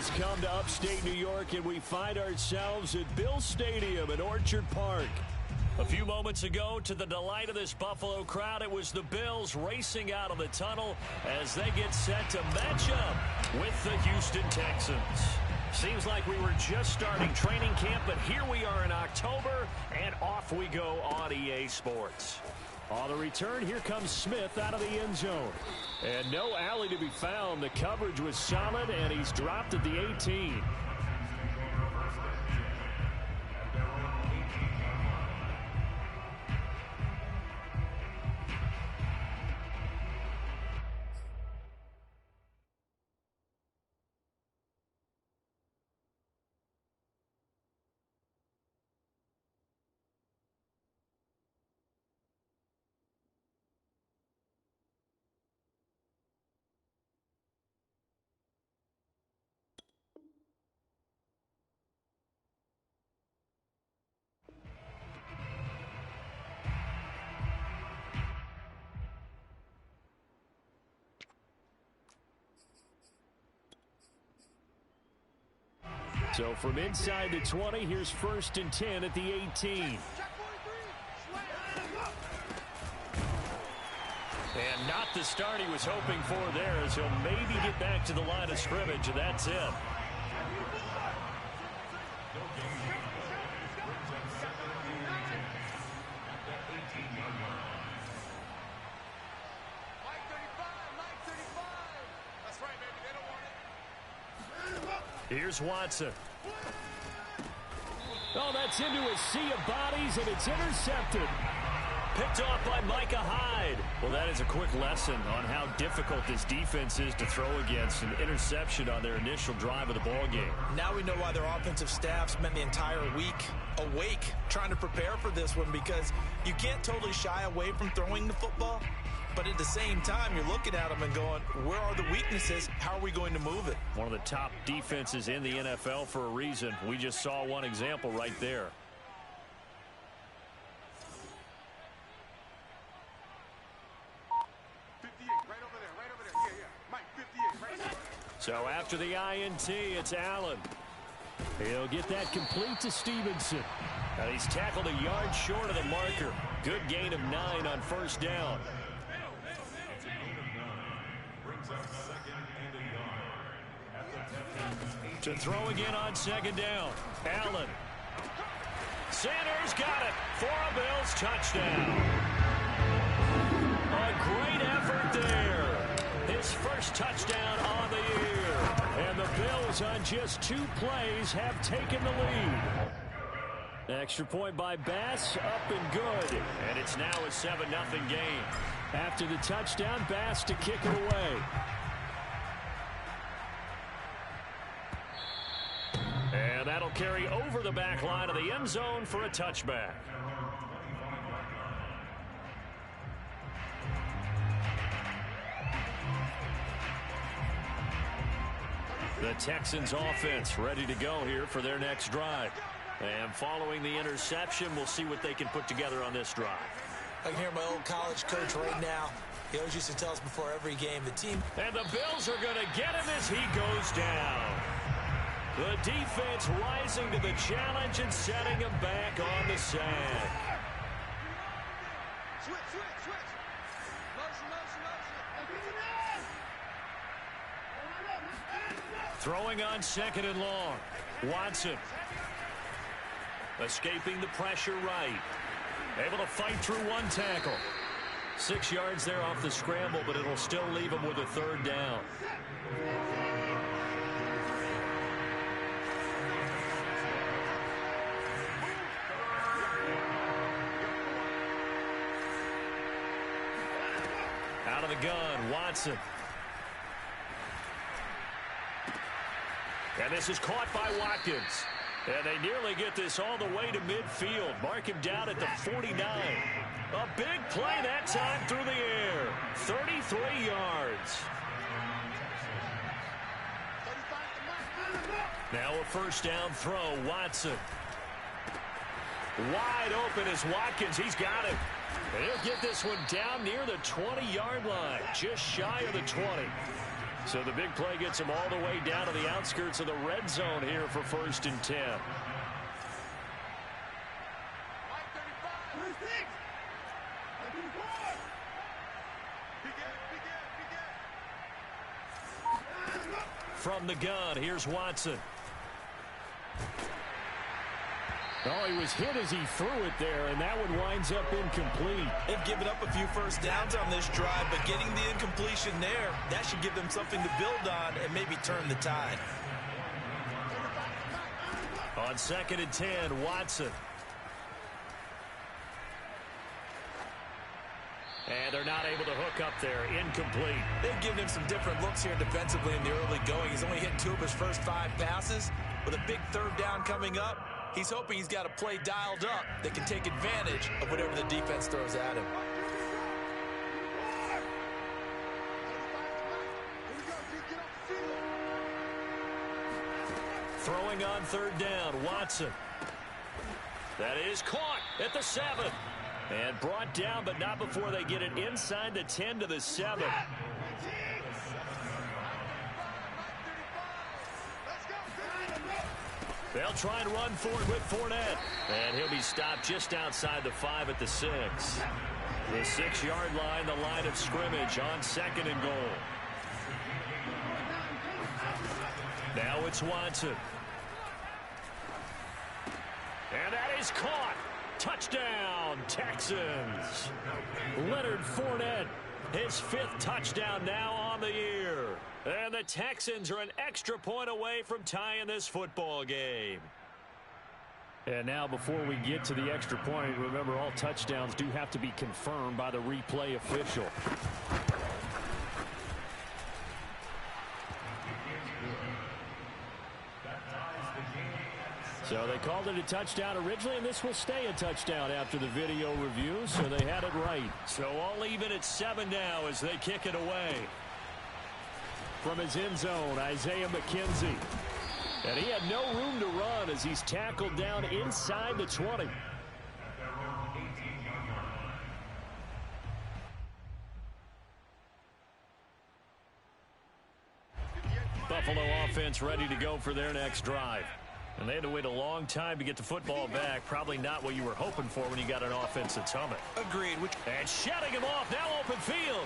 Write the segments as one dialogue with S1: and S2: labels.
S1: has come to upstate New York, and we find ourselves at Bill Stadium in Orchard Park. A few moments ago, to the delight of this Buffalo crowd, it was the Bills racing out of the tunnel as they get set to match up with the Houston Texans. Seems like we were just starting training camp, but here we are in October, and off we go on EA Sports. On the return, here comes Smith out of the end zone. And no alley to be found. The coverage was solid, and he's dropped at the 18. So from inside the 20, here's 1st and 10 at the 18. And not the start he was hoping for there, as he'll maybe get back to the line of scrimmage, and that's it. Here's Watson. Oh, that's into a sea of bodies, and it's intercepted. Picked off by Micah Hyde. Well, that is a quick lesson on how difficult this defense is to throw against. An interception on their initial drive of the ballgame.
S2: Now we know why their offensive staff spent the entire week awake trying to prepare for this one, because you can't totally shy away from throwing the football. But at the same time, you're looking at them and going, where are the weaknesses? How are we going to move it?
S1: One of the top defenses in the NFL for a reason. We just saw one example right there. So after the INT, it's Allen. He'll get that complete to Stevenson. And he's tackled a yard short of the marker. Good gain of 9 on 1st down. To throw again on 2nd down. Allen. Sanders got it for a Bills touchdown. A great effort there. His first touchdown on the year. And the Bills on just 2 plays have taken the lead. Extra point by Bass, up and good. And it's now a 7-0 game. After the touchdown, Bass to kick it away. And that'll carry over the back line of the end zone for a touchback. The Texans offense ready to go here for their next drive. And following the interception, we'll see what they can put together on this drive.
S2: I can hear my old college coach right now. He always used to tell us before every game, the team.
S1: And the Bills are going to get him as he goes down. The defense rising to the challenge and setting him back on the sack.
S3: Switch.
S1: Throwing on 2nd and long. Watson. Escaping the pressure right. Able to fight through 1 tackle. 6 yards there off the scramble, but it'll still leave him with a 3rd down. Out of the gun, Watson. And this is caught by Watkins. And they nearly get this all the way to midfield. Mark him down at the 49. A big play that time through the air. 33 yards. Now a 1st down throw, Watson. Wide open is Watkins. He's got it. And he'll get this one down near the 20-yard line. Just shy of the 20. So the big play gets him all the way down to the outskirts of the red zone here for 1st and 10. From the gun, here's Watson. Oh, he was hit as he threw it there, and that one winds up incomplete.
S2: They've given up a few first downs on this drive, but getting the incompletion there, that should give them something to build on and maybe turn the tide.
S1: On 2nd and 10, Watson. And they're not able to hook up there. Incomplete.
S2: They've given him some different looks here defensively in the early going. He's only hit 2 of his first 5 passes. With a big 3rd down coming up, he's hoping he's got a play dialed up that can take advantage of whatever the defense throws at him.
S1: Throwing on 3rd down, Watson. That is caught at the 7. And brought down, but not before they get it inside the 10 to the 7. They'll try and run for it with Fournette. And he'll be stopped just outside the 5 at the 6. The 6-yard line, the line of scrimmage on 2nd and goal. Now it's Watson. And that is caught. Touchdown, Texans. Leonard Fournette, his 5th touchdown now on the year. And the Texans are an extra point away from tying this football game. And now before we get to the extra point, remember all touchdowns do have to be confirmed by the replay official. So they called it a touchdown originally, and this will stay a touchdown after the video review, so they had it right. So all even at 7 now as they kick it away. From his end zone, Isaiah McKenzie. And he had no room to run as he's tackled down inside the 20. Buffalo offense ready to go for their next drive. And they had to wait a long time to get the football back. Probably not what you were hoping for when you got an offense that's humming.
S2: Agreed.
S1: And shutting him off. Now open field.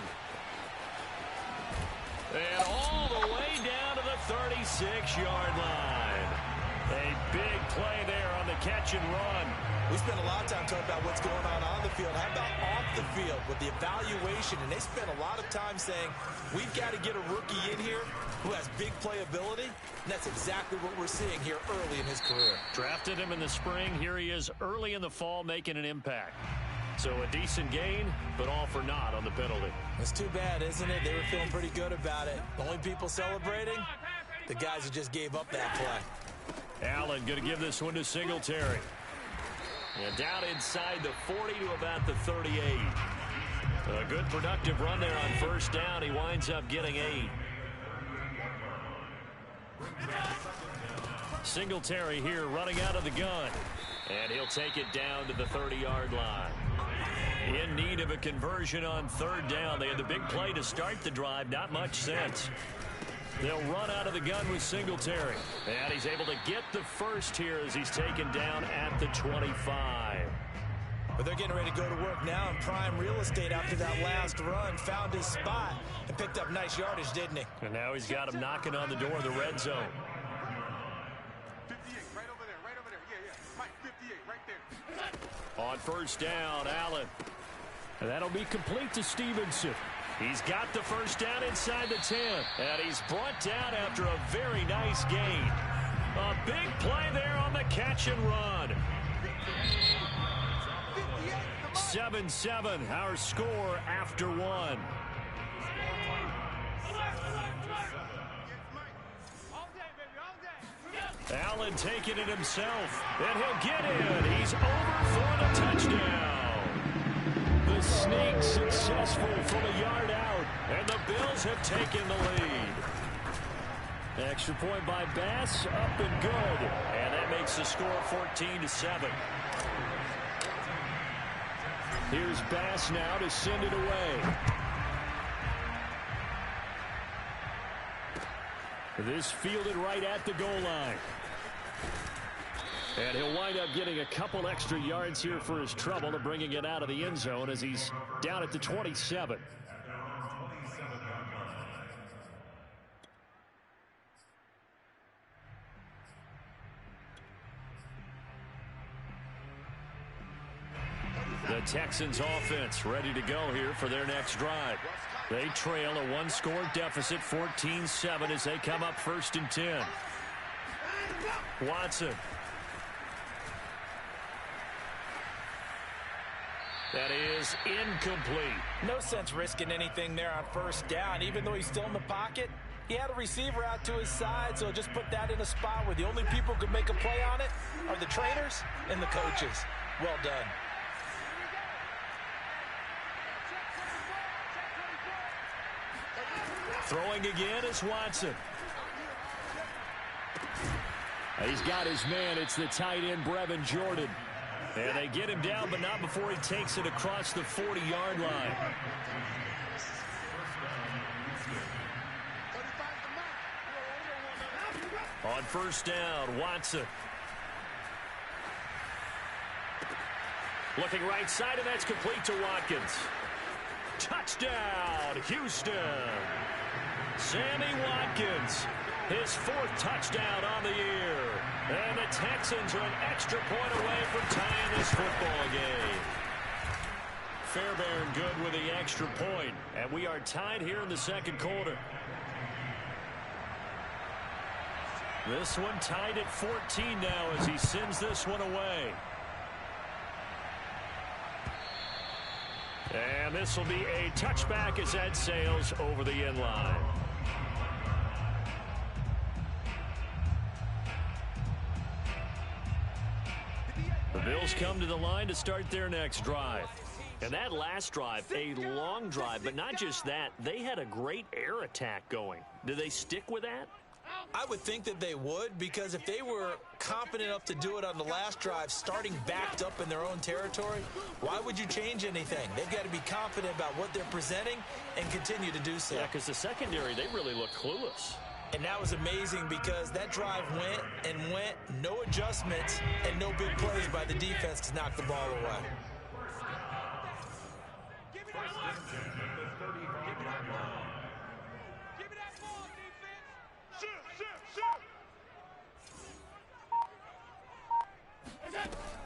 S1: And all the way down to the 36-yard line. A big play there on the catch and run.
S2: We spent a lot of time talking about what's going on the field. How about off the field with the evaluation? And they spent a lot of time saying, we've got to get a rookie in here who has big playability. And that's exactly what we're seeing here early in his career.
S1: Drafted him in the spring. Here he is early in the fall making an impact. So a decent gain, but all for naught on the penalty.
S2: It's too bad, isn't it? They were feeling pretty good about it. The only people celebrating, the guys who just gave up that play.
S1: Allen going to give this one to Singletary. And down inside the 40 to about the 38. A good productive run there on 1st down. He winds up getting 8. Singletary here running out of the gun. And he'll take it down to the 30-yard line. In need of a conversion on 3rd down. They had the big play to start the drive. Not much sense. They'll run out of the gun with Singletary. And he's able to get the first here as he's taken down at the 25.
S2: But they're getting ready to go to work now in prime real estate after that last run. Found his spot and picked up nice yardage, didn't he?
S1: And now he's got him knocking on the door of the red zone.
S3: 58, right over there, right over there. Yeah. Mike, 58, right there.
S1: On 1st down, Allen. And that'll be complete to Stevenson. He's got the 1st down inside the 10. And he's brought down after a very nice gain. A big play there on the catch and run. 7-7, our score after 1. Allen taking it himself, and he'll get in. He's over for the touchdown. The sneak successful from a yard out, and the Bills have taken the lead. Extra point by Bass, up and good, and that makes the score 14-7. Here's Bass now to send it away. This fielded right at the goal line. And he'll wind up getting a couple extra yards here for his trouble to bringing it out of the end zone as he's down at the 27. The Texans offense ready to go here for their next drive. They trail a one-score deficit, 14-7, as they come up 1st and 10. Watson. That is incomplete.
S2: No sense risking anything there on 1st down. Even though he's still in the pocket, he had a receiver out to his side, so just put that in a spot where the only people who can make a play on it are the trainers and the coaches. Well done.
S1: Throwing again is Watson. He's got his man. It's the tight end, Brevin Jordan. And they get him down, but not before he takes it across the 40-yard line. On 1st down, Watson. Looking right side, and that's complete to Watkins. Touchdown, Houston. Sammy Watkins, his 4th touchdown on the year. And the Texans are an extra point away from tying this football game. Fairbairn good with the extra point. And we are tied here in the 2nd quarter. This one tied at 14 now as he sends this one away. And this will be a touchback as that sails over the end line. The Bills come to the line to start their next drive. And that last drive, a long drive, but not just that, they had a great air attack going. Do they stick with that?
S2: I would think that they would, because if they were confident enough to do it on the last drive, starting backed up in their own territory, why would you change anything? They've got to be confident about what they're presenting and continue to do so.
S1: Yeah, because the secondary, they really look clueless.
S2: And that was amazing because that drive went and went, no adjustments, and no big plays by the defense to knock the ball away.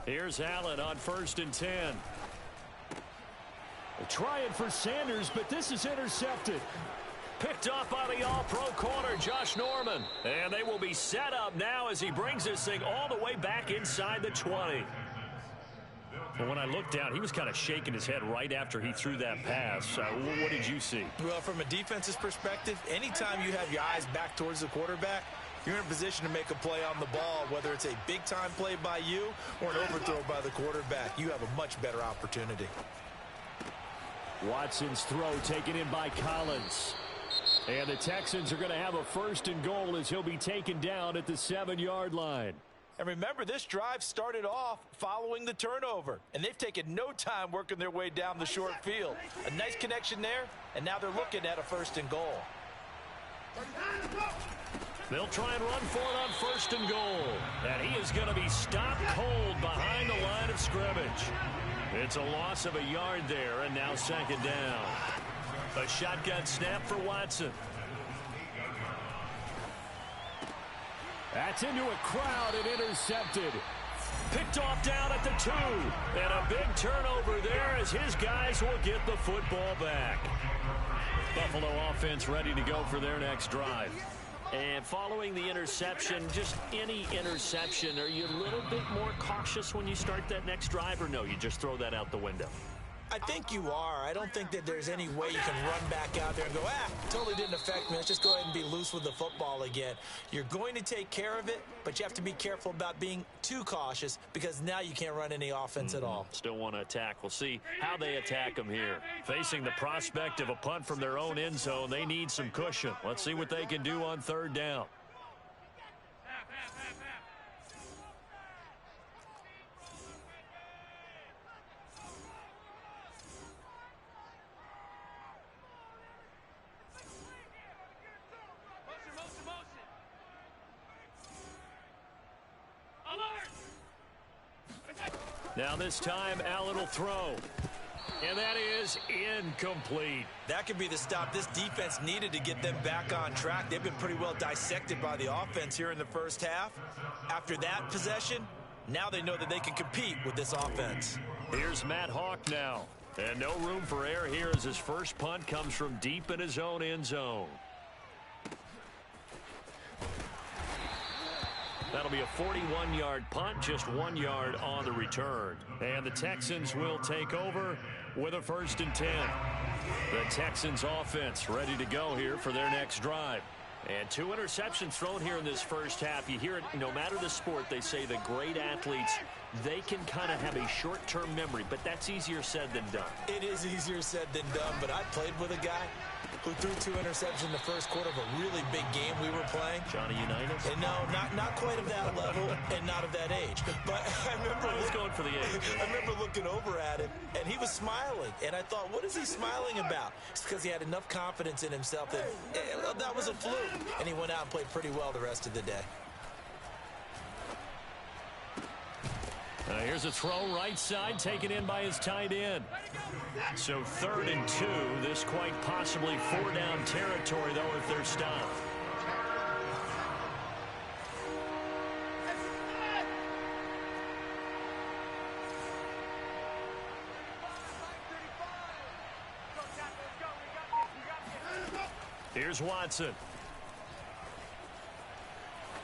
S1: Here's Allen on 1st and 10. They're trying for Sanders, but this is intercepted. Picked off by the all-pro corner, Josh Norman. And they will be set up now as he brings this thing all the way back inside the 20. But when I looked down, he was kind of shaking his head right after he threw that pass. What did you see?
S2: Well, from a defense's perspective, anytime you have your eyes back towards the quarterback, you're in a position to make a play on the ball, whether it's a big-time play by you or an overthrow by the quarterback. You have a much better opportunity.
S1: Watson's throw taken in by Collins. And the Texans are going to have a 1st and goal as he'll be taken down at the 7-yard line.
S2: And remember, this drive started off following the turnover, and they've taken no time working their way down the short field. A nice connection there, and now they're looking at a 1st and goal.
S1: They'll try and run for it on 1st and goal. And he is going to be stopped cold behind the line of scrimmage. It's a loss of a yard there, and now 2nd down. A shotgun snap for Watson. That's into a crowd and intercepted. Picked off down at the 2. And a big turnover there as his guys will get the football back. Buffalo offense ready to go for their next drive. And following the interception, just any interception, are you a little bit more cautious when you start that next drive, or no, you just throw that out the window?
S2: I think you are. I don't think that there's any way you can run back out there and go, totally didn't affect me. Let's just go ahead and be loose with the football again. You're going to take care of it, but you have to be careful about being too cautious because now you can't run any offense at all.
S1: Still want to attack. We'll see how they attack them here. Facing the prospect of a punt from their own end zone, they need some cushion. Let's see what they can do on 3rd down. Now this time, Allen will throw. And that is incomplete.
S2: That could be the stop this defense needed to get them back on track. They've been pretty well dissected by the offense here in the first half. After that possession, now they know that they can compete with this offense.
S1: Here's Matt Hawk now. And no room for error here as his first punt comes from deep in his own end zone. That'll be a 41-yard punt, just 1 yard on the return. And the Texans will take over with a 1st and 10. The Texans offense ready to go here for their next drive. And 2 interceptions thrown here in this first half. You hear it, no matter the sport, they say the great athletes, they can kind of have a short-term memory, but that's easier said than done.
S2: It is easier said than done, but I played with a guy who threw 2 interceptions in the first quarter of a really big game we were playing.
S1: Johnny Unitas?
S2: And no, not quite of that level and not of that age. But I remember
S1: I was going for the age.
S2: I remember looking over at him, and he was smiling. And I thought, what is he smiling about? It's because he had enough confidence in himself that that was a fluke. And he went out and played pretty well the rest of the day.
S1: Here's a throw right side taken in by his tight end. So 3rd and 2. This quite possibly 4-down territory, though, if they're stopped. Here's Watson.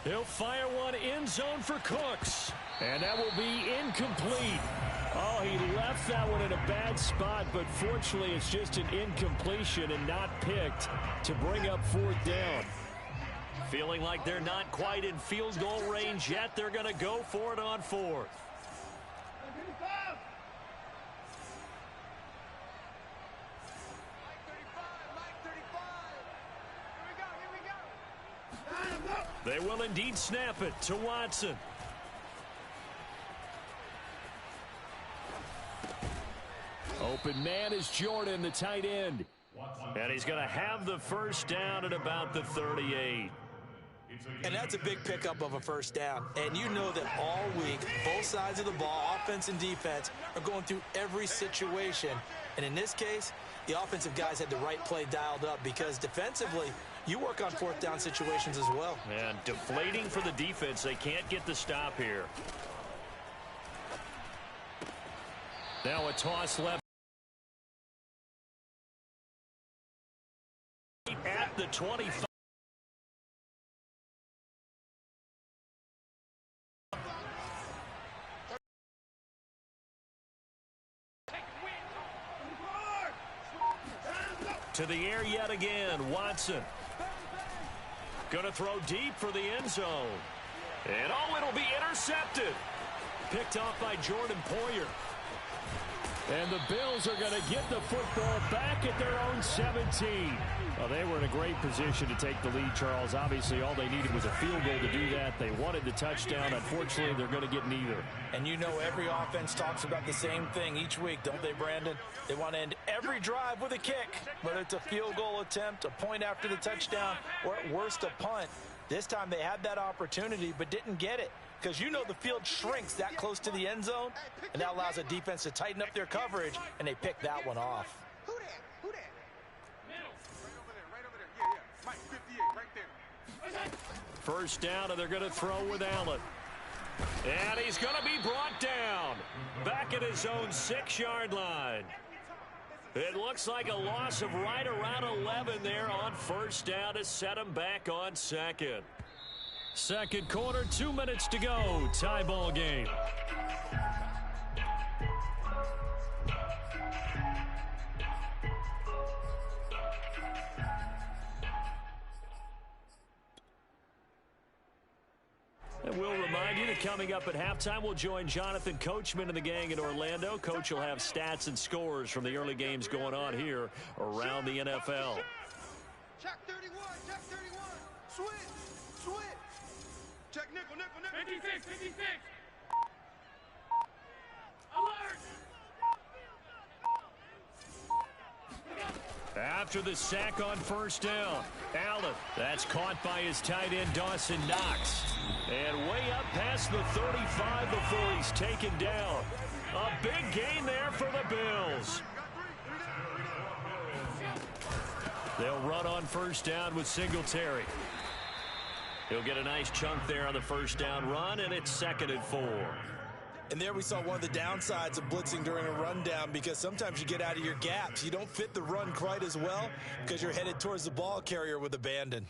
S1: He'll fire one end zone for Cooks. And that will be incomplete. Oh, he left that one in a bad spot, but fortunately it's just an incompletion and not picked to bring up 4th down. Feeling like they're not quite in field goal range yet. They're going to go for it on 4th. They will indeed snap it to Watson. Open man is Jordan, the tight end. And he's going to have the 1st down at about the 38.
S2: And that's a big pickup of a 1st down. And you know that all week, both sides of the ball, offense and defense, are going through every situation. And in this case, the offensive guys had the right play dialed up because defensively, you work on 4th down situations as well.
S1: And deflating for the defense. They can't get the stop here. Now a toss left. At the 25. To the air yet again, Watson. Going to throw deep for the end zone. And oh, it'll be intercepted. Picked off by Jordan Poyer. And the Bills are going to get the football back at their own 17. Well, they were in a great position to take the lead, Charles. Obviously, all they needed was a field goal to do that. They wanted the touchdown. Unfortunately, they're going to get neither.
S2: And you know every offense talks about the same thing each week, don't they, Brandon? They want to end every drive with a kick, whether it's a field goal attempt, a point after the touchdown, or at worst a punt. This time they had that opportunity but didn't get it. Because you know the field shrinks that close to the end zone, and that allows a defense to tighten up their coverage, and they pick that one off.
S3: Who that? Who that? Middle. Right over there. Yeah, yeah. Mike, 58, right there.
S1: 1st down, and they're going to throw with Allen. And he's going to be brought down. Back at his own 6-yard line. It looks like a loss of right around 11 there on 1st down to set him back on 2nd. 2nd quarter, 2 minutes to go. Tie ball game. And we'll remind you that coming up at halftime, we'll join Jonathan Coachman and the gang in Orlando. Coach will have stats and scores from the early games going on here around the NFL.
S3: Check 31, check 31. Switch, switch. Check nickel, nickel, nickel. 56, 56. Alert!
S1: After the sack on 1st down, Allen, that's caught by his tight end Dawson Knox. And way up past the 35 before he's taken down. A big gain there for the Bills. They'll run on first down with Singletary. He'll get a nice chunk there on the first down run, and it's 2nd and 4.
S2: And there we saw one of the downsides of blitzing during a rundown, because sometimes you get out of your gaps. You don't fit the run quite as well because you're headed towards the ball carrier with abandon.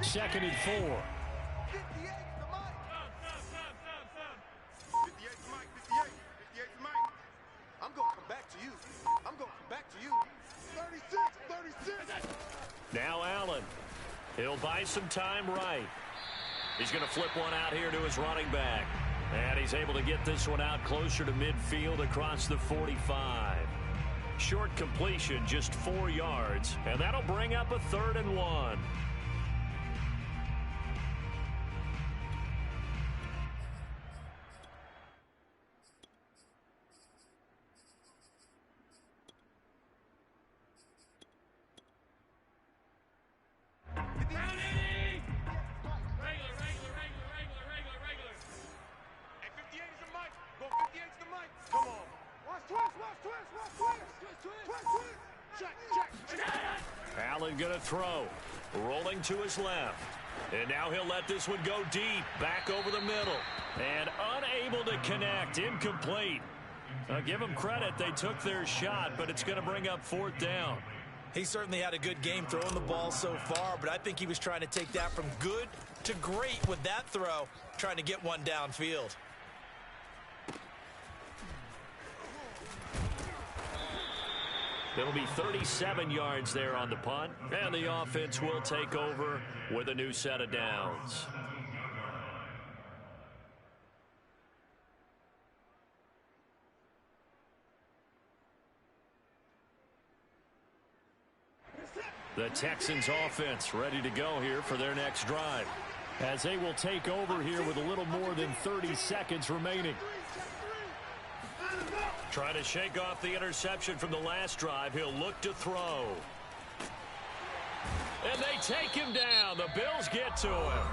S1: Second and 4.
S3: 58's the mic. 58's the mic. I'm going to come back to you. I'm going to come back to you. 36.
S1: Now Allen. He'll buy some time right. He's going to flip one out here to his running back. And he's able to get this one out closer to midfield across the 45. Short completion, just 4 yards. And that'll bring up a 3rd and 1. Allen going to throw. Rolling to his left. And now he'll let this one go deep. Back over the middle. And unable to connect. Incomplete. Give them credit. They took their shot, but it's going to bring up 4th down.
S2: He certainly had a good game throwing the ball so far, but I think he was trying to take that from good to great with that throw, trying to get one downfield.
S1: It'll be 37 yards there on the punt, and the offense will take over with a new set of downs. The Texans offense ready to go here for their next drive, as they will take over here with a little more than 30 seconds remaining. Trying to shake off the interception from the last drive. He'll look to throw. And they take him down. The Bills get to him.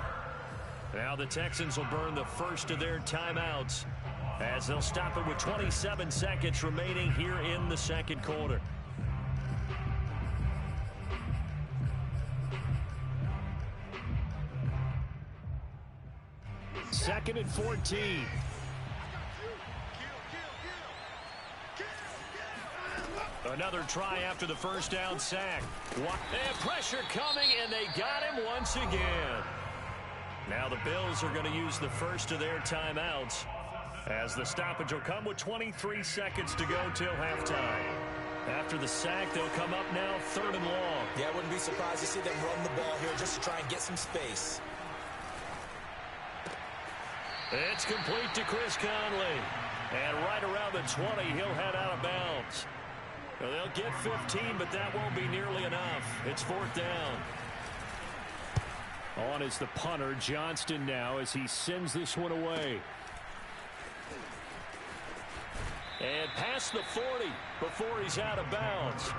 S1: Now the Texans will burn the first of their timeouts, as they'll stop it with 27 seconds remaining here in the second quarter. Second and 14. Another try after the first down sack. And pressure coming, and they got him once again. Now the Bills are going to use the first of their timeouts, as the stoppage will come with 23 seconds to go till halftime. After the sack, they'll come up now 3rd and long.
S2: Yeah, I wouldn't be surprised to see them run the ball here just to try and get some space.
S1: It's complete to Chris Conley. And right around the 20, he'll head out of bounds. Well, they'll get 15, but that won't be nearly enough. It's 4th down. On is the punter, Johnston, now, as he sends this one away. And past the 40 before he's out of bounds.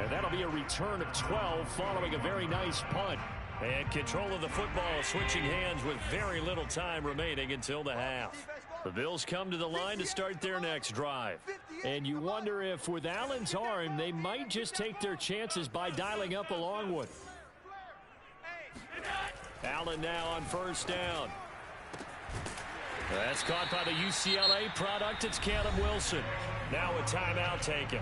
S1: And that'll be a return of 12 following a very nice punt. And control of the football switching hands with very little time remaining until the half. The Bills come to the line to start their next drive. And you wonder if with Allen's arm, they might just take their chances by dialing up a long one. Allen now on first down. That's caught by the UCLA product. It's Callum Wilson. Now a timeout taken.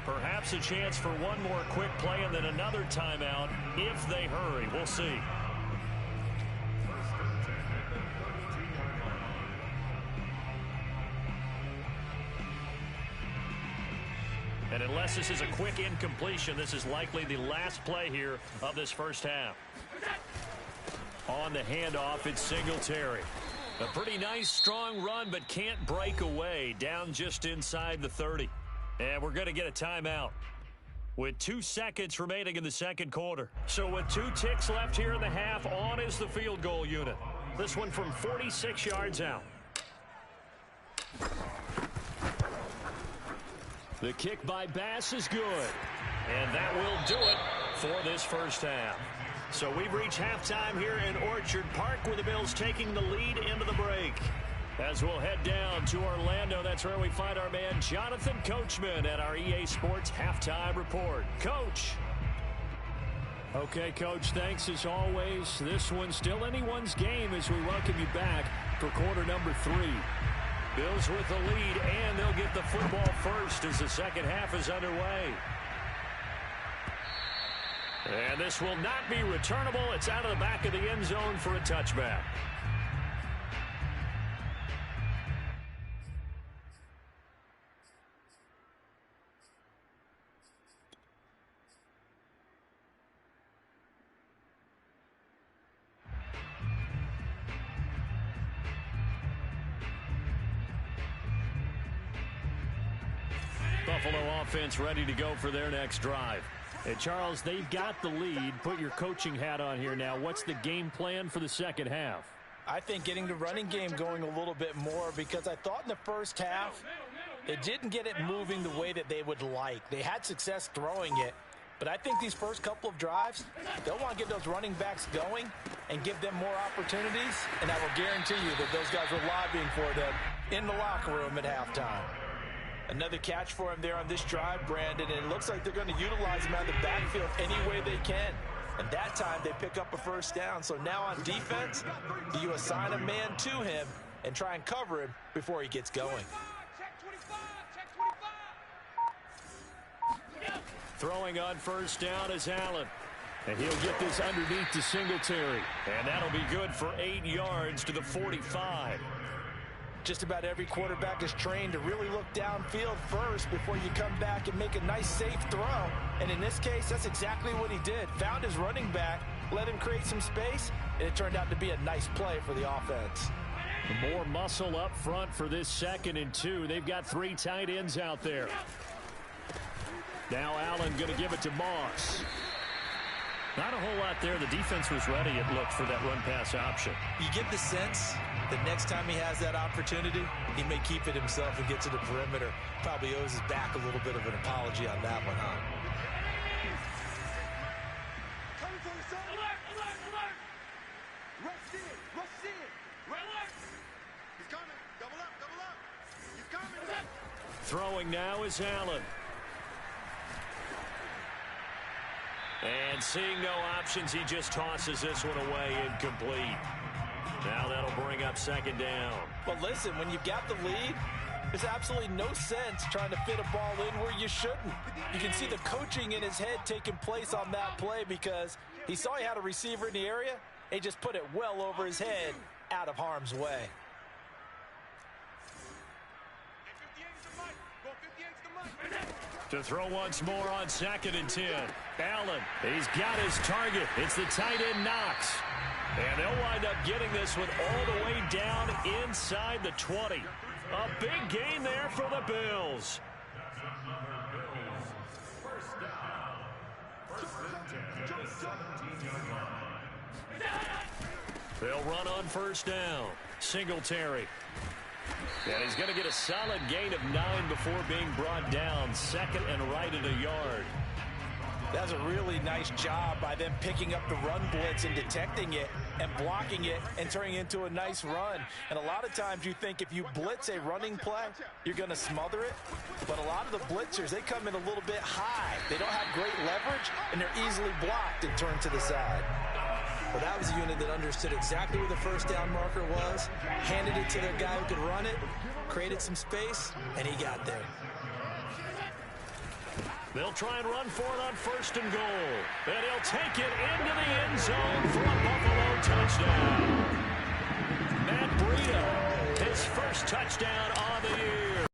S1: Perhaps a chance for one more quick play and then another timeout if they hurry. We'll see. And unless this is a quick incompletion, this is likely the last play here of this first half. On the handoff, it's Singletary. A pretty nice, strong run, but can't break away. Down just inside the 30. And we're going to get a timeout with 2 seconds remaining in the second quarter. So with 2 ticks left here in the half, on is the field goal unit. This one from 46 yards out. The kick by Bass is good. And that will do it for this first half. So we've reached halftime here in Orchard Park with the Bills taking the lead into the break. As we'll head down to Orlando, that's where we find our man Jonathan Coachman at our EA Sports Halftime Report. Coach. Okay, Coach, thanks as always. This one's still anyone's game as we welcome you back for quarter number 3. Bills with the lead, and they'll get the football first as the second half is underway. And this will not be returnable. It's out of the back of the end zone for a touchback. Buffalo offense ready to go for their next drive. Hey, Charles, they've got the lead. Put your coaching hat on here now. What's the game plan for the second half?
S2: I think getting the running game going a little bit more, because I thought in the first half they didn't get it moving the way that they would like. They had success throwing it, but I think these first couple of drives, they'll want to get those running backs going and give them more opportunities, and I will guarantee you that those guys were lobbying for them in the locker room at halftime. Another catch for him there on this drive, Brandon, and it looks like they're going to utilize him out of the backfield any way they can. And that time they pick up a first down. So now on defense, do you assign a man to him and try and cover him before he gets going?
S1: Throwing on first down is Allen. And he'll get this underneath to Singletary. And that'll be good for 8 yards to the 45.
S2: Just about every quarterback is trained to really look downfield first before you come back and make a nice, safe throw. And in this case, that's exactly what he did. Found his running back, let him create some space, and it turned out to be a nice play for the offense.
S1: More muscle up front for this 2nd and 2. They've got 3 tight ends out there. Now Allen going to give it to Moss. Not a whole lot there. The defense was ready, it looked, for that run-pass option.
S2: You get the sense that next time he has that opportunity, he may keep it himself and get to the perimeter. Probably owes his back a little bit of an apology on that one, huh?
S1: Throwing now is Allen. And seeing no options, he just tosses this one away, incomplete. Now that'll bring up 2nd down.
S2: Well, listen, when you've got the lead, there's absolutely no sense trying to fit a ball in where you shouldn't. You can see the coaching in his head taking place on that play, because he saw he had a receiver in the area, and he just put it well over his head out of harm's way.
S1: To throw once more on 2nd and 10. Allen, he's got his target. It's the tight end Knox. And they'll wind up getting this one all the way down inside the 20. A big gain there for the Bills. They'll run on first down. Singletary. And he's going to get a solid gain of 9 before being brought down. 2nd and right at a yard.
S2: That's a really nice job by them picking up the run blitz and detecting it and blocking it and turning it into a nice run. And a lot of times you think if you blitz a running play, you're going to smother it. But a lot of the blitzers, they come in a little bit high. They don't have great leverage, and they're easily blocked and turned to the side. Well, that was a unit that understood exactly where the first down marker was, handed it to their guy who could run it, created some space, and he got there.
S1: They'll try and run for it on 1st and goal. And he'll take it into the end zone for a Buffalo touchdown. Matt Breida, his first touchdown on the year.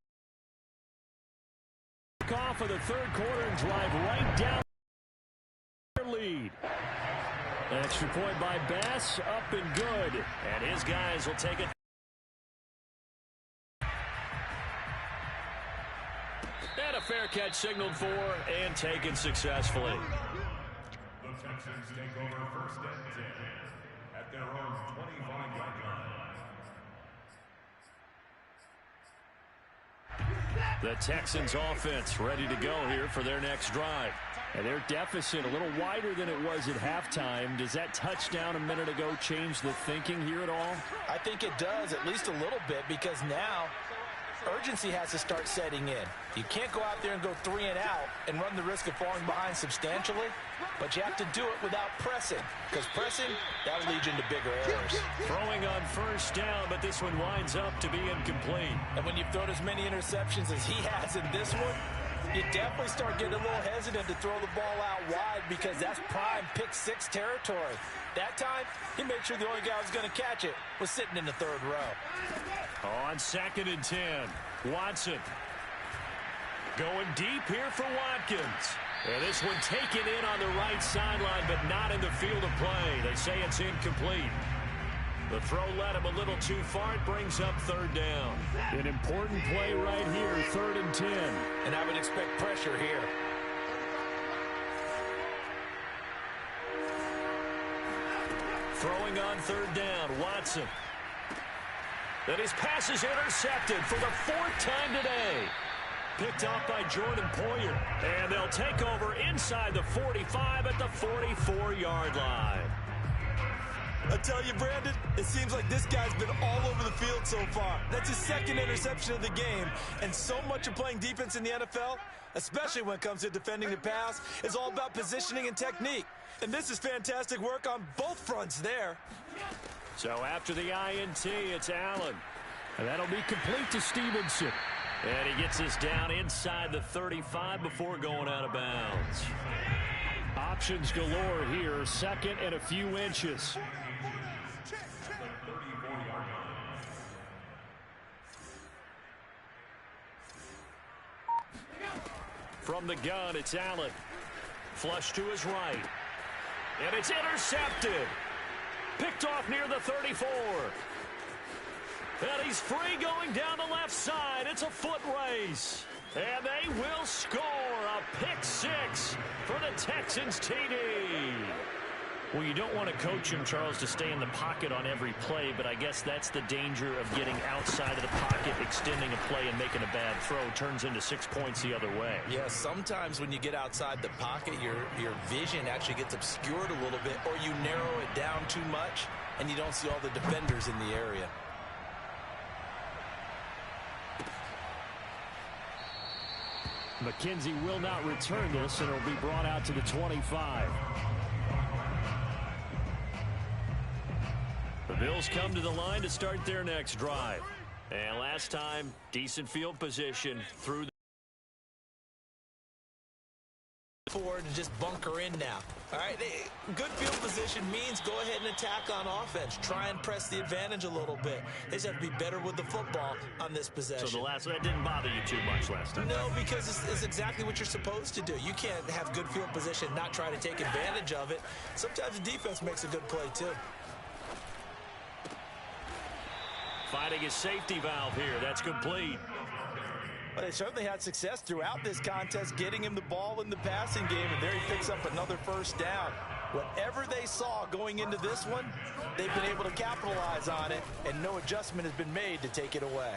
S1: Off of the 3rd quarter and drive right down their lead. An extra point by Bass, up and good. And his guys will take it. And a fair catch signaled for and taken successfully.
S4: The Texans take over 1st and 10 at their own 25-yard line.
S1: The Texans offense ready to go here for their next drive. And their deficit a little wider than it was at halftime. Does that touchdown a minute ago change the thinking here at all?
S2: I think it does, at least a little bit, because now urgency has to start setting in. You can't go out there and go 3 and out and run the risk of falling behind substantially, but you have to do it without pressing, because pressing, that'll lead you into bigger errors.
S1: Throwing on first down, but this one winds up to be incomplete.
S2: And when you've thrown as many interceptions as he has in this one, you definitely start getting a little hesitant to throw the ball out wide, because that's prime pick six territory. That time, he made sure the only guy who was going to catch it was sitting in the third row.
S1: On 2nd and 10, Watson. Going deep here for Watkins. And this one taken in on the right sideline, but not in the field of play. They say it's incomplete. The throw led him a little too far. It brings up 3rd down. An important play right here, 3rd and 10.
S2: And I would expect pressure here.
S1: Throwing on 3rd down, Watson. Then his pass is intercepted for the 4th time today. Picked off by Jordan Poyer. And they'll take over inside the 45 at the 44-yard line.
S5: I tell you, Brandon, it seems like this guy's been all over the field so far. That's his 2nd interception of the game. And so much of playing defense in the NFL, especially when it comes to defending the pass, is all about positioning and technique. And this is fantastic work on both fronts there.
S1: So after the INT, it's Allen. And that'll be complete to Stevenson. And he gets us down inside the 35 before going out of bounds. Options galore here, 2nd and a few inches. From the gun, it's Allen. Flush to his right. And it's intercepted. Picked off near the 34. And he's free going down the left side. It's a foot race. And they will score a pick 6 for the Texans TD. Well, you don't want to coach him, Charles, to stay in the pocket on every play, but I guess that's the danger of getting outside of the pocket, extending a play and making a bad throw. Turns into 6 points the other way.
S2: Yeah, sometimes when you get outside the pocket, your vision actually gets obscured a little bit, or you narrow it down too much, and you don't see all the defenders in the area.
S1: McKenzie will not return this, and it'll be brought out to the 25. The Bills come to the line to start their next drive. And last time, decent field position through the
S2: forward and just bunker in now. All right, good field position means go ahead and attack on offense. Try and press the advantage a little bit. They just have to be better with the football on this possession.
S1: So that didn't bother you too much last time?
S2: No, because it's exactly what you're supposed to do. You can't have good field position and not try to take advantage of it. Sometimes the defense makes a good play too.
S1: Finding his safety valve here. That's complete.
S5: Well, they certainly had success throughout this contest getting him the ball in the passing game, and there he picks up another 1st down. Whatever they saw going into this one, they've been able to capitalize on it, and no adjustment has been made to take it away.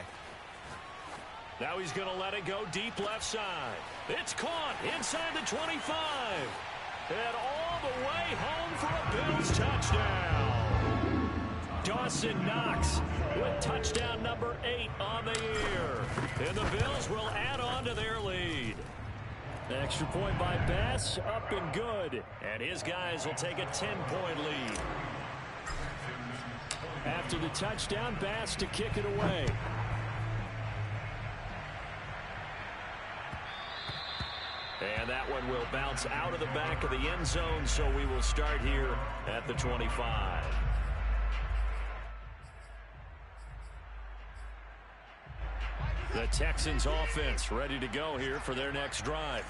S1: Now he's going to let it go deep left side. It's caught inside the 25. And all the way home for a Bills touchdown. Dawson Knox with touchdown number 8 on the year. And the Bills will add on to their lead. Extra point by Bass, up and good. And his guys will take a 10-point lead. After the touchdown, Bass to kick it away. And that one will bounce out of the back of the end zone, so we will start here at the 25. The Texans offense ready to go here for their next drive.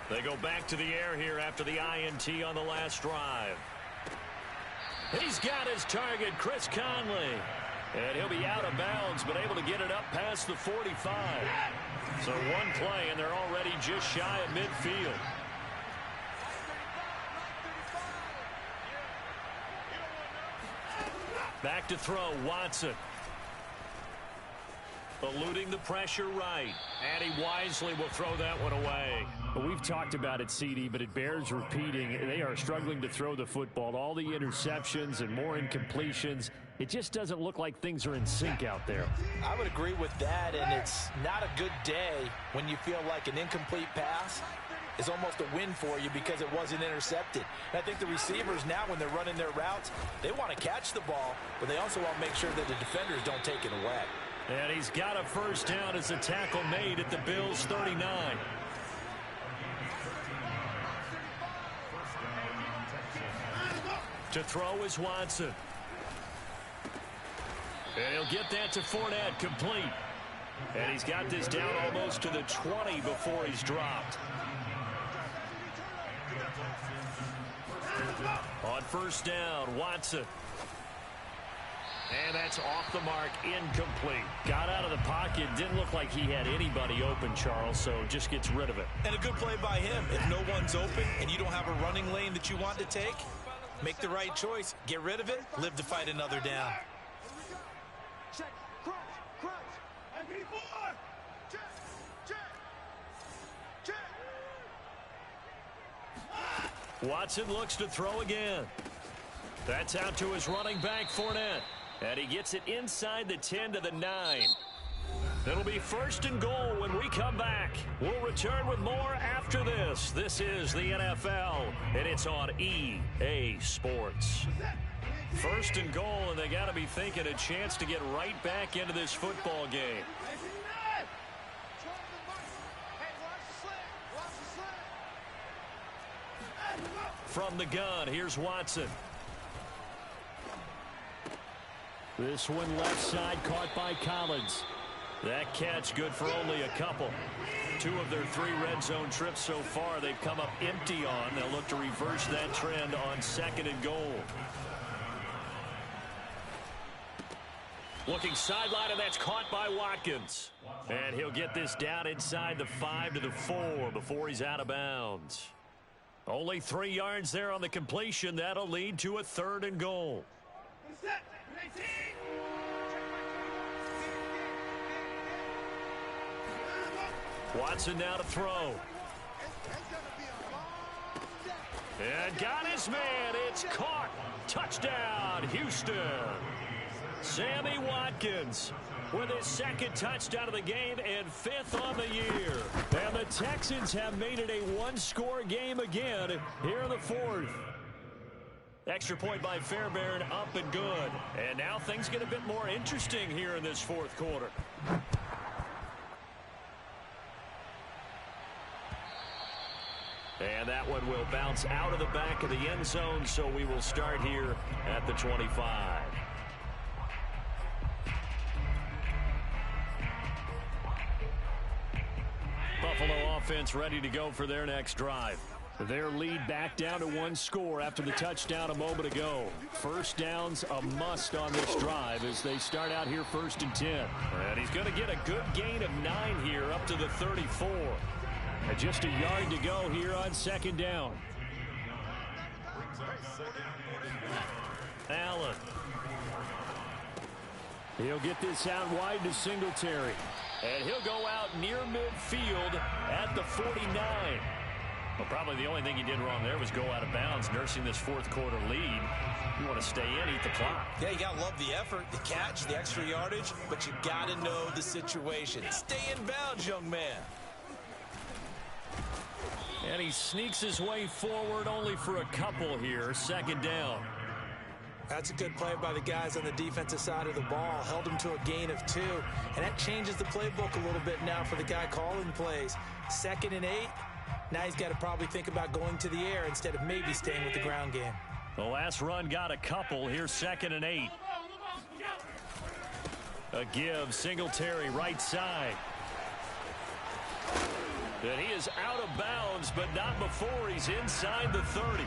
S1: They go back to the air here after the INT on the last drive. He's got his target, Chris Conley. And he'll be out of bounds, but able to get it up past the 45. So one play, and they're already just shy of midfield. Back to throw, Watson. Eluding the pressure right. And he wisely will throw that one away.
S6: Well, we've talked about it, CD, but it bears repeating. They are struggling to throw the football. All the interceptions and more incompletions. It just doesn't look like things are in sync out there.
S2: I would agree with that, and it's not a good day when you feel like an incomplete pass is almost a win for you because it wasn't intercepted. And I think the receivers now, when they're running their routes, they want to catch the ball, but they also want to make sure that the defenders don't take it away.
S1: And he's got a first down as a tackle made at the Bills' 39. To throw is Watson. And he'll get that to Fournette, complete. And he's got this down almost to the 20 before he's dropped. On first down, Watson. And that's off the mark, incomplete. Got out of the pocket, didn't look like he had anybody open, Charles, so just gets rid of it.
S2: And a good play by him. If no one's open and you don't have a running lane that you want to take, make the right choice. Get rid of it, live to fight another down.
S3: Check, crunch, crunch. MP4. Check, check, check.
S1: Watson looks to throw again. That's out to his running back, Fournette. And he gets it inside the 10 to the 9. It'll be first and goal when we come back. We'll return with more after this. This is the NFL, and it's on EA Sports. First and goal, and they got to be thinking a chance to get right back into this football game. From the gun, here's Watson. This one left side, caught by Collins. That catch good for only a couple. 2 of their 3 red zone trips so far they've come up empty on. They'll look to reverse that trend on second and goal. Looking sideline, and that's caught by Watkins. And he'll get this down inside the 5 to the 4 before he's out of bounds. Only 3 yards there on the completion. That'll lead to a 3rd and goal. Watson now to throw. And got his man. It's caught. Touchdown, Houston. Sammy Watkins with his 2nd touchdown of the game and 5th on the year. And the Texans have made it a 1-score game again here in the 4th. Extra point by Fairbairn, up and good. And now things get a bit more interesting here in this 4th quarter. And that one will bounce out of the back of the end zone, so we will start here at the 25. Buffalo offense ready to go for their next drive. Their lead back down to 1 score after the touchdown a moment ago. First down's a must on this drive as they start out here 1st and 10. And he's going to get a good gain of 9 here up to the 34. And just a yard to go here on 2nd down. Allen. He'll get this out wide to Singletary. And he'll go out near midfield at the 49. Well, probably the only thing he did wrong there was go out of bounds, nursing this 4th quarter lead. You want to stay in, eat the clock.
S2: Yeah, you got to love the effort, the catch, the extra yardage, but you got to know the situation. Stay in bounds, young man.
S1: And he sneaks his way forward only for a couple here. 2nd down.
S2: That's a good play by the guys on the defensive side of the ball. Held him to a gain of 2. And that changes the playbook a little bit now for the guy calling plays. 2nd and 8. Now he's got to probably think about going to the air instead of maybe staying with the ground game.
S1: The last run got a couple. Here's 2nd and 8. A give. Singletary right side. And he is out of bounds, but not before he's inside the 30.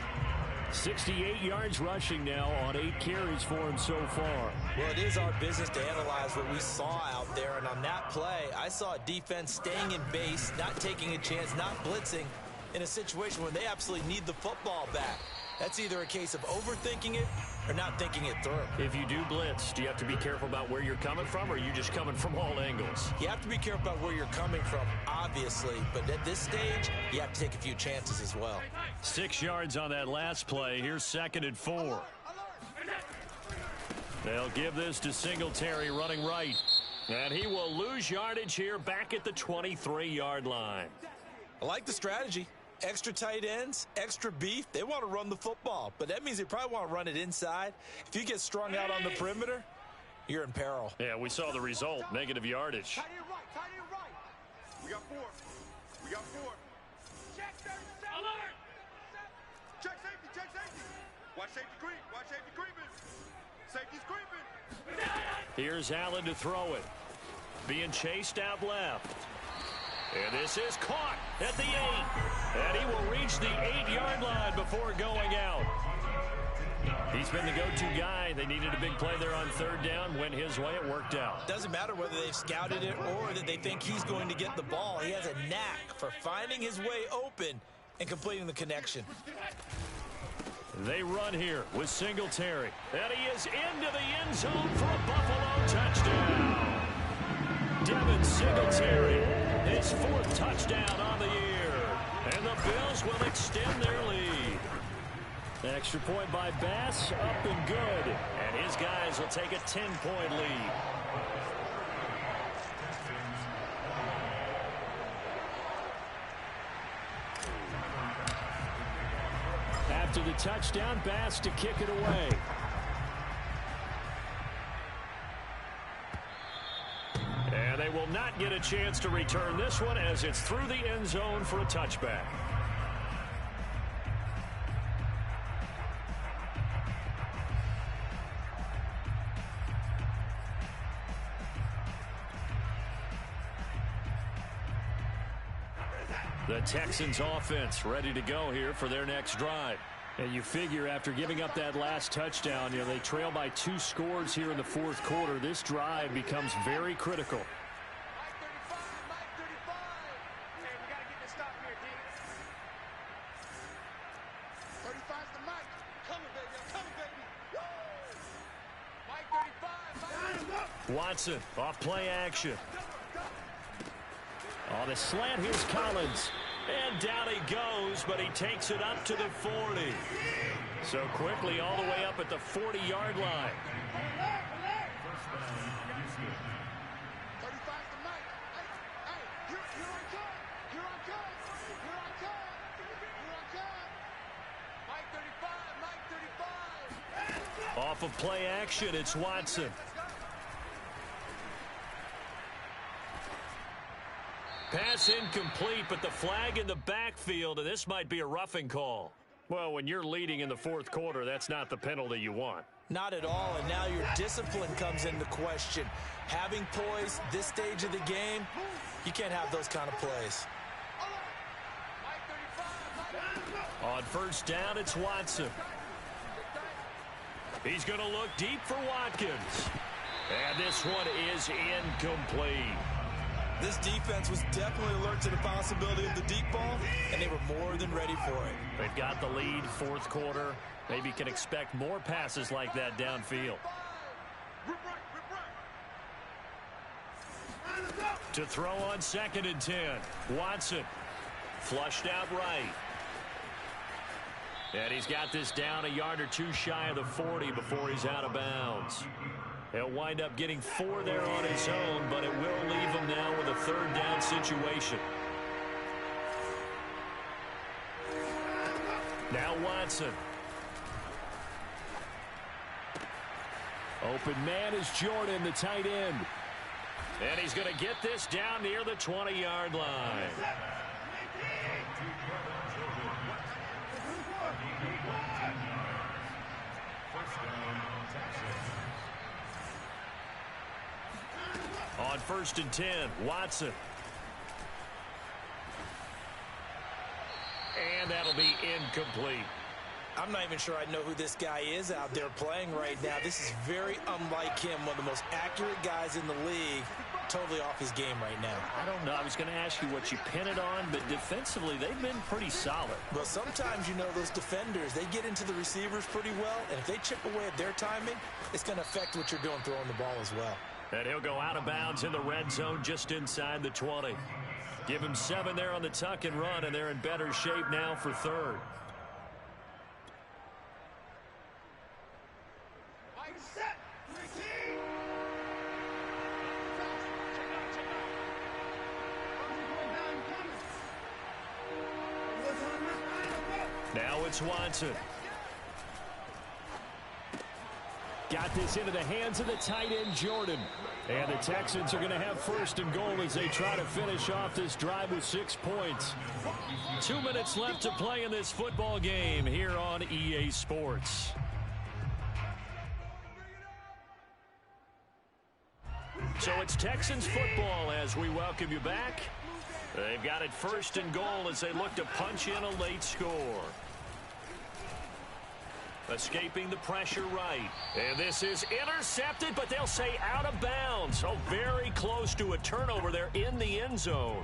S1: 68 yards rushing now on 8 carries for him so far.
S2: Well, it is our business to analyze what we saw out there. And on that play, I saw a defense staying in base, not taking a chance, not blitzing in a situation where they absolutely need the football back. That's either a case of overthinking it or not thinking it through.
S1: If you do blitz, do you have to be careful about where you're coming from, or are you just coming from all angles?
S2: You have to be careful about where you're coming from, obviously, but at this stage, you have to take a few chances as well.
S1: 6 yards on that last play. Here's 2nd and 4. They'll give this to Singletary running right. And he will lose yardage here back at the 23-yard line.
S2: I like the strategy. Extra tight ends, extra beef. They want to run the football, but that means they probably want to run it inside. If you get strung out on the perimeter, you're in peril.
S1: Yeah, we saw the result, negative yardage.
S3: Tight end right, tight end right. We got 4. We got 4. Check 37. Alert. Check safety, check safety. Watch safety creep, watch safety creeping. Safety's creeping.
S1: Here's Allen to throw it. Being chased out left. And this is caught at the 8. And he will reach the 8-yard line before going out. He's been the go-to guy. They needed a big play there on 3rd down. Went his way. It worked out.
S2: Doesn't matter whether they've scouted it or that they think he's going to get the ball. He has a knack for finding his way open and completing the connection.
S1: They run here with Singletary. And he is into the end zone for a Buffalo touchdown. Devin Singletary, his 4th touchdown on the year. And the Bills will extend their lead. An extra point by Bass, up and good. And his guys will take a 10-point lead. After the touchdown, Bass to kick it away. And they will not get a chance to return this one as it's through the end zone for a touchback. The Texans offense ready to go here for their next drive. And you figure after giving up that last touchdown, they trail by 2 scores here in the 4th quarter. This drive becomes very critical.
S3: Mike 35, Mike 35. Hey, we got to get this stop here, D. 35's the Mike. Coming, baby. I'm coming, baby. Woo! Mike 35.
S1: Watson off play action. On the slant, here's Collins. And down he goes, but he takes it up to the 40. So quickly all the way up at the 40-yard line.
S3: 35's the Mike. Hey, you're on time. You're on time. You're on time. You're on time. Mike 35, Mike 35.
S1: Off of play action, it's Watson. Pass incomplete, but the flag in the backfield, and this might be a roughing call. Well, when you're leading in the 4th quarter, that's not the penalty you want.
S2: Not at all, and now your discipline comes into question. Having poise this stage of the game, you can't have those kind of plays.
S1: On 1st down, it's Watson. He's going to look deep for Watkins. And this one is incomplete.
S2: This defense was definitely alert to the possibility of the deep ball, and they were more than ready for it.
S1: They've got the lead, 4th quarter. Maybe can expect more passes like that downfield. To throw on 2nd and 10. Watson flushed out right. And he's got this down a yard or 2 shy of the 40 before he's out of bounds. He'll wind up getting 4 there on his own, but it will leave him now with a 3rd down situation. Now Watson. Open man is Jordan, the tight end. And he's going to get this down near the 20-yard line. On 1st and 10, Watson. And that'll be incomplete.
S2: I'm not even sure I know who this guy is out there playing right now. This is very unlike him, one of the most accurate guys in the league. totally off his game right now.
S1: I don't know. I was going to ask you what you pin it on, but defensively, they've been pretty solid.
S2: Well, sometimes, you know, those defenders, they get into the receivers pretty well, and if they chip away at their timing, it's going to affect what you're doing throwing the ball as well.
S1: And he'll go out of bounds in the red zone just inside the 20. Give him 7 there on the tuck and run, and they're in better shape now for third. Now it's Watson. Got this into the hands of the tight end, Jordan. And the Texans are going to have first and goal as they try to finish off this drive with 6 points. 2 minutes left to play in this football game here on EA Sports. So it's Texans football as we welcome you back. They've got it first and goal as they look to punch in a late score. Escaping the pressure right. And this is intercepted, but they'll say out of bounds. Oh, very close to a turnover there in the end zone.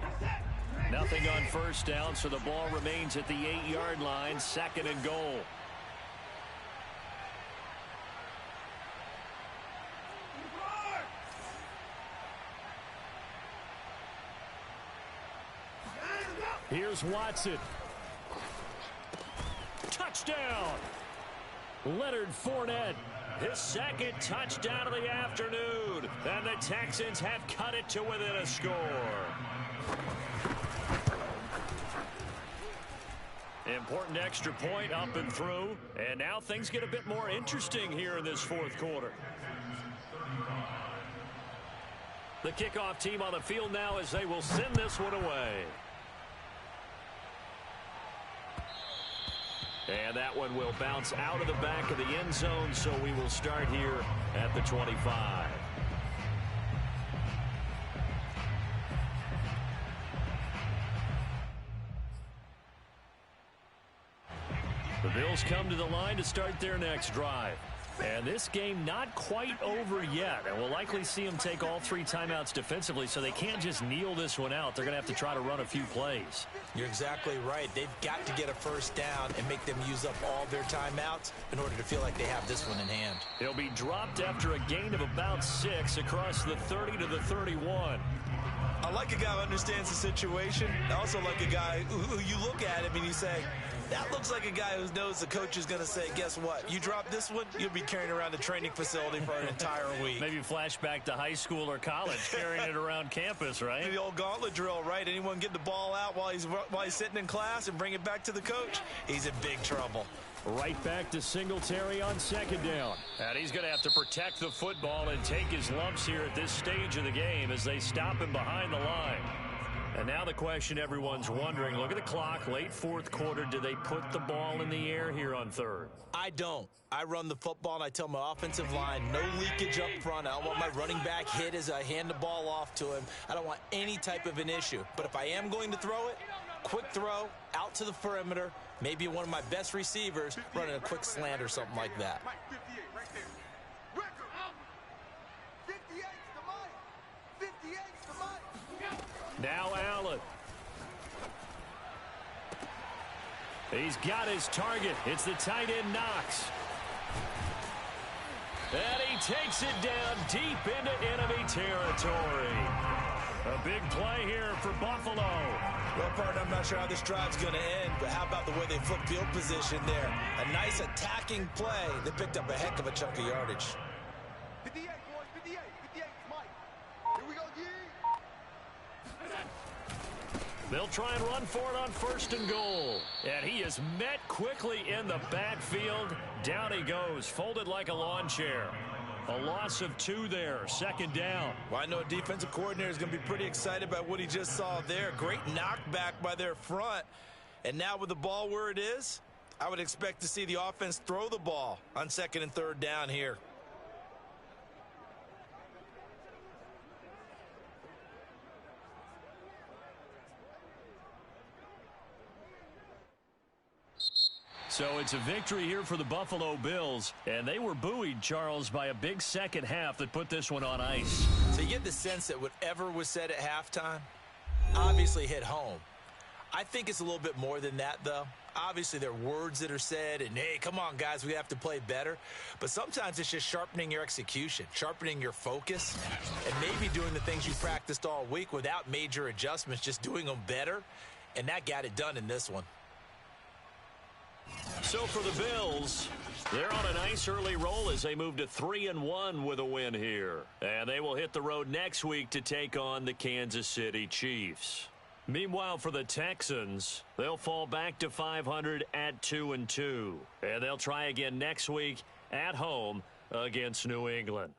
S1: Nothing on first down, so the ball remains at the 8-yard line, second and goal. Here's Watson. Touchdown! Leonard Fournette, his second touchdown of the afternoon. And the Texans have cut it to within a score. Important extra point up and through. And now things get a bit more interesting here in this fourth quarter. The kickoff team on the field now as they will send this one away. And that one will bounce out of the back of the end zone, so we will start here at the 25. The Bills come to the line to start their next drive. And this game not quite over yet. And we'll likely see them take all 3 timeouts defensively, so they can't just kneel this one out. They're going to have to try to run a few plays.
S2: You're exactly right. They've got to get a first down and make them use up all their timeouts in order to feel like they have this one in hand.
S1: He'll be dropped after a gain of about 6 across the 30 to the 31.
S2: I like a guy who understands the situation. I also like a guy who you look at him and you say, that looks like a guy who knows the coach is going to say, guess what? You drop this one, you'll be carrying around the training facility for an entire week.
S1: Maybe flashback to high school or college, carrying it around campus, right?
S2: The old gauntlet drill, right? Anyone get the ball out while he's sitting in class and bring it back to the coach? He's in big trouble.
S1: Right back to Singletary on second down. And he's going to have to protect the football and take his lumps here at this stage of the game as they stop him behind the line. And now the question everyone's wondering, look at the clock, late fourth quarter, do they put the ball in the air here on third?
S2: I don't. I run the football and I tell my offensive line, no leakage up front. I don't want my running back hit as I hand the ball off to him. I don't want any type of an issue. But if I am going to throw it, quick throw, out to the perimeter, maybe one of my best receivers running a quick slant or something like that.
S3: Mike, 58 right there. Record. 58's the Mike. 58's the Mike.
S1: Now Allen. He's got his target. It's the tight end Knox. And he takes it down deep into enemy territory. A big play here for Buffalo.
S2: Well, partner, I'm not sure how this drive's going to end, but how about the way they flip field position there? A nice attacking play that picked up a heck of a chunk of yardage.
S3: 58, boys, 58. 58's Mike. Here we go, G.
S1: They'll try and run for it on first and goal. And he is met quickly in the backfield. Down he goes, folded like a lawn chair. A loss of 2 there, second down.
S2: Well, I know a defensive coordinator is going to be pretty excited about what he just saw there. Great knockback by their front. And now with the ball where it is, I would expect to see the offense throw the ball on second and third down here.
S1: So it's a victory here for the Buffalo Bills, and they were buoyed, Charles, by a big second half that put this one on ice.
S2: So you get the sense that whatever was said at halftime obviously hit home. I think it's a little bit more than that, though. Obviously, there are words that are said, and, hey, come on, guys, we have to play better. But sometimes it's just sharpening your execution, sharpening your focus, and maybe doing the things you practiced all week without major adjustments, just doing them better, and that got it done in this one.
S1: So for the Bills, they're on a nice early roll as they move to 3-1 with a win here. And they will hit the road next week to take on the Kansas City Chiefs. Meanwhile, for the Texans, they'll fall back to 500 at 2-2. And they'll try again next week at home against New England.